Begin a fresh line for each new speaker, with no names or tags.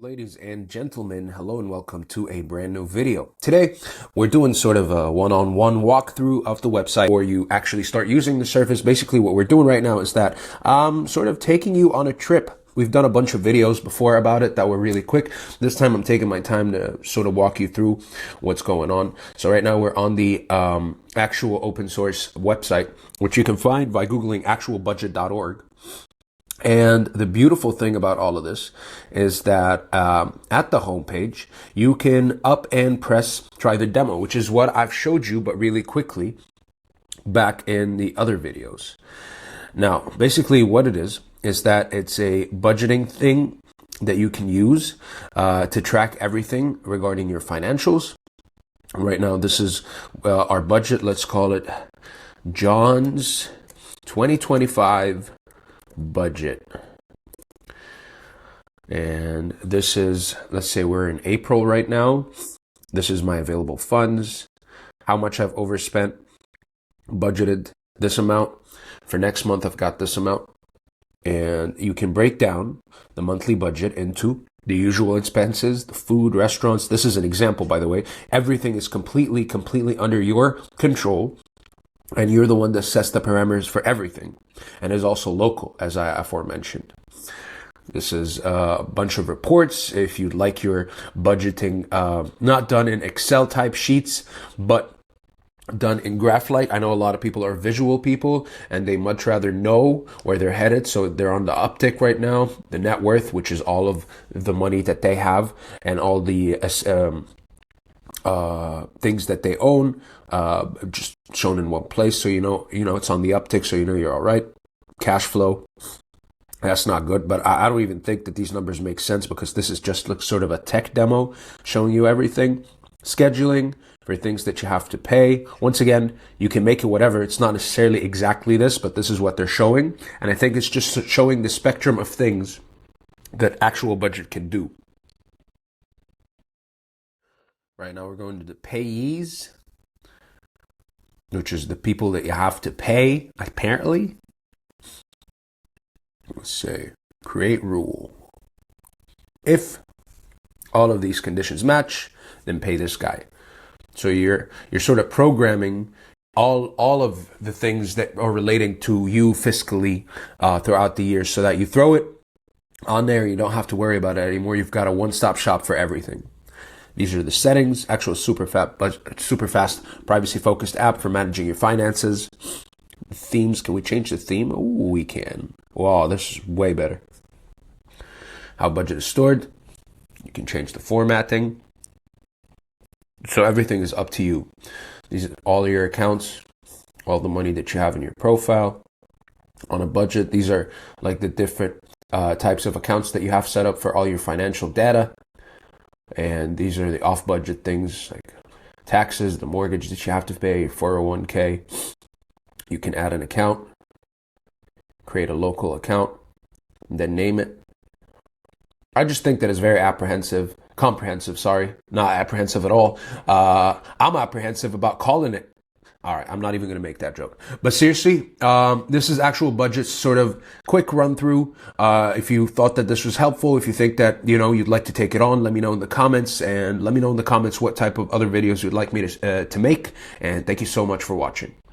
Ladies and gentlemen, hello and welcome to a brand new video. Today, we're doing sort of a one-on-one walkthrough of the website before you actually start using the service. Basically, what we're doing right now is that I'm sort of taking you on a trip. We've done a bunch of videos before about it that were really quick. This time, I'm taking my time to sort of walk you through what's going on. So right now, we're on the actual open source website, which you can find by Googling actualbudget.org. And the beautiful thing about all of this is that at the homepage, you can up and press try the demo, which is what I've showed you, but really quickly back in the other videos. Now, basically what it is that it's a budgeting thing that you can use to track everything regarding your financials. Right now, this is our budget. Let's call it John's 2025 budget. And this is, let's say we're in April right now. This is my available funds, how much I've overspent, budgeted this amount. For next month, I've got this amount. And you can break down the monthly budget into the usual expenses, the food, restaurants. This is an example, by the way. Everything is completely under your control. And you're the one that sets the parameters for everything, and is also local, as I aforementioned. This is a bunch of reports. If you'd like your budgeting not done in Excel type sheets, but done in Graphlight. I know a lot of people are visual people, and they much rather know where they're headed. So they're on the uptick right now. The net worth, which is all of the money that they have, and all the things that they own, just shown in one place, so you know it's on the uptick, so you know you're all right. Cash flow, that's not good, but I don't even think that these numbers make sense, because this is just like sort of a tech demo showing you everything. Scheduling for things that you have to pay. Once again, you can make it whatever. It's not necessarily exactly this, but this is what they're showing, and I think it's just showing the spectrum of things that actual budget can do. Right now, we're going to the payees, which is the people that you have to pay, apparently. Let's say, create rule. If all of these conditions match, then pay this guy. So you're sort of programming all of the things that are relating to you fiscally throughout the year, so that you throw it on there, you don't have to worry about it anymore. You've got a one-stop shop for everything. These are the settings. Actual super fast, privacy-focused app for managing your finances. Themes. Can we change the theme? Oh, we can. Wow, this is way better. How budget is stored. You can change the formatting. So everything is up to you. These are all your accounts, all the money that you have in your profile. On a budget, these are like the different types of accounts that you have set up for all your financial data. And these are the off-budget things like taxes, the mortgage that you have to pay, your 401k. You can add an account, create a local account, and then name it. I just think that it's very comprehensive, not apprehensive at all. I'm apprehensive about calling it. All right, I'm not even going to make that joke. But seriously, this is actual budget, sort of quick run through. If you thought that this was helpful, if you think that, you'd like to take it on, let me know in the comments, and let me know in the comments what type of other videos you'd like me to make. And thank you so much for watching.